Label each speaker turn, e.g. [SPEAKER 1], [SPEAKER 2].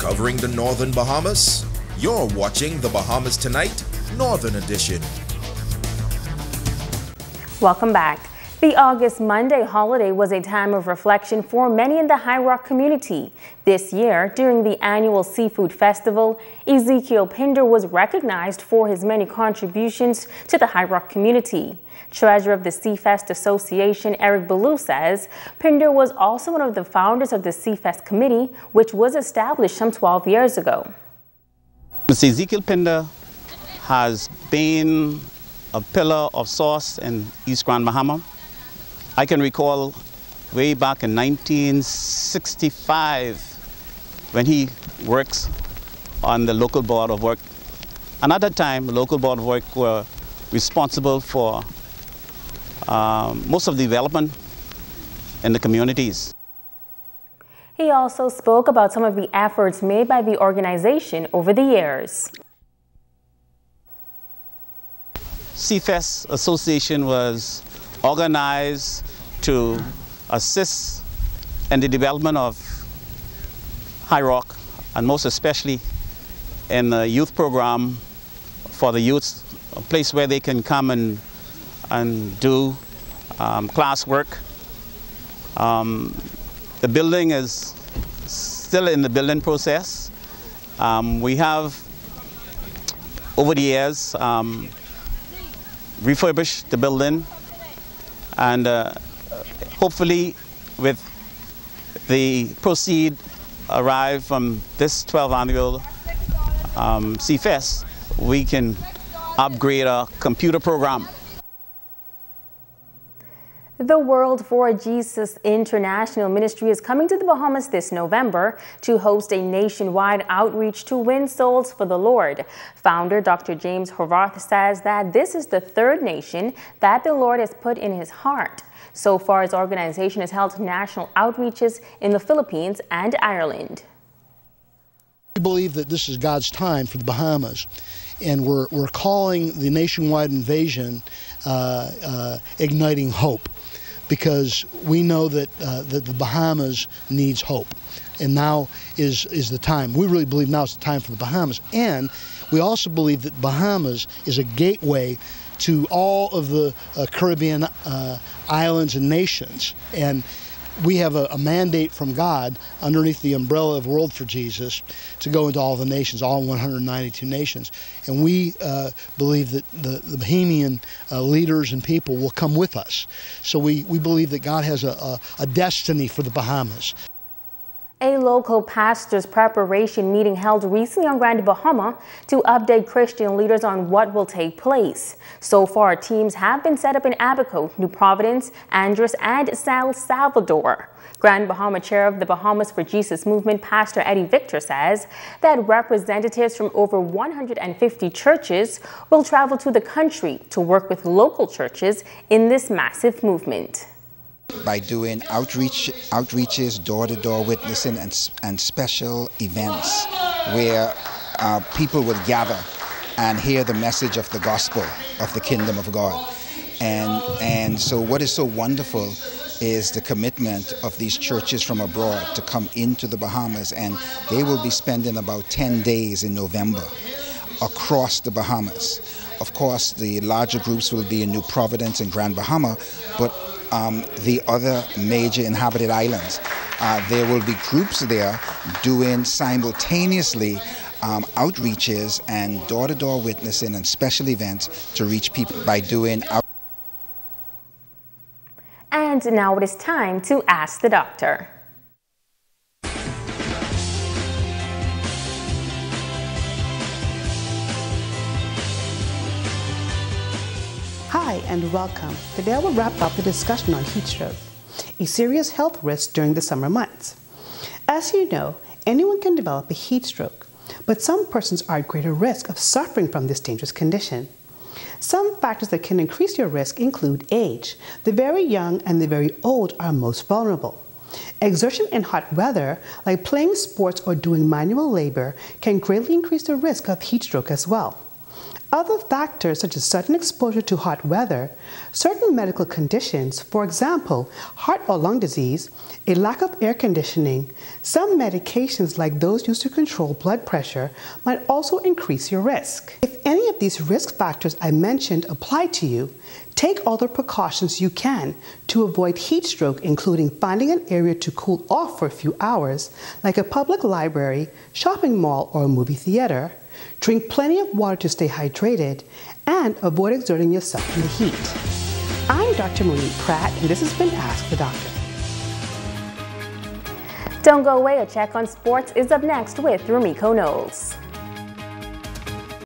[SPEAKER 1] Covering the northern Bahamas, you're watching the Bahamas Tonight, Northern Edition.
[SPEAKER 2] Welcome back. The August Monday holiday was a time of reflection for many in the High Rock community. This year, during the annual Seafood Festival, Ezekiel Pinder was recognized for his many contributions to the High Rock community. Treasurer of the Seafest Association, Eric Ballou, says Pinder was also one of the founders of the Seafest Committee, which was established some 12 years ago.
[SPEAKER 3] Mr. Ezekiel Pinder has been a pillar of source in East Grand Bahama. I can recall way back in 1965 when he works on the local board of work. And at that time, the local board of work were responsible for most of the development in the communities.
[SPEAKER 2] He also spoke about some of the efforts made by the organization over the years.
[SPEAKER 3] Seafest Association was organized to assist in the development of High Rock, and most especially in the youth program for the youth, a place where they can come and do class work. The building is still in the building process. We have, over the years, refurbished the building, and hopefully with the proceed arrived from this 12th annual Seafest, we can upgrade our computer program.
[SPEAKER 2] The World for Jesus International Ministry is coming to the Bahamas this November to host a nationwide outreach to win souls for the Lord. Founder Dr. James Horvath says that this is the third nation that the Lord has put in his heart. So far, his organization has held national outreaches in the Philippines and Ireland.
[SPEAKER 4] We believe that this is God's time for the Bahamas, and we're calling the nationwide invasion Igniting Hope, because we know that that the Bahamas needs hope, and now is the time. We really believe now is the time for the Bahamas, and we also believe that Bahamas is a gateway to all of the Caribbean islands and nations, and we have a mandate from God underneath the umbrella of World for Jesus to go into all the nations, all 192 nations. And we believe that the Bahamian leaders and people will come with us. So we believe that God has a destiny for the Bahamas.
[SPEAKER 2] A local pastor's preparation meeting held recently on Grand Bahama to update Christian leaders on what will take place. So far, teams have been set up in Abaco, New Providence, Andros, and San Salvador. Grand Bahama Chair of the Bahamas for Jesus movement, Pastor Eddie Victor, says that representatives from over 150 churches will travel to the country to work with local churches in this massive movement.
[SPEAKER 5] By doing outreaches, door-to-door witnessing, and special events where people will gather and hear the message of the gospel of the kingdom of God. And so what is so wonderful is the commitment of these churches from abroad to come into the Bahamas, and they will be spending about 10 days in November across the Bahamas. Of course, the larger groups will be in New Providence and Grand Bahama, but the other major inhabited islands, there will be groups there doing simultaneously outreaches and door-to-door witnessing and special events to reach people by doing
[SPEAKER 2] And now it is time to Ask the Doctor.
[SPEAKER 6] Hi and welcome. Today I will wrap up the discussion on heat stroke, a serious health risk during the summer months. As you know, anyone can develop a heat stroke, but some persons are at greater risk of suffering from this dangerous condition. Some factors that can increase your risk include age. The very young and the very old are most vulnerable. Exertion in hot weather, like playing sports or doing manual labor, can greatly increase the risk of heat stroke as well. Other factors such as sudden exposure to hot weather, certain medical conditions, for example, heart or lung disease, a lack of air conditioning, some medications like those used to control blood pressure might also increase your risk. If any of these risk factors I mentioned apply to you, take all the precautions you can to avoid heat stroke, including finding an area to cool off for a few hours, like a public library, shopping mall, or a movie theater. Drink plenty of water to stay hydrated, and avoid exerting yourself in the heat. I'm Dr. Monique Pratt, and this has been Ask the Doctor.
[SPEAKER 2] Don't go away. A check on sports is up next with Rumiko Knowles.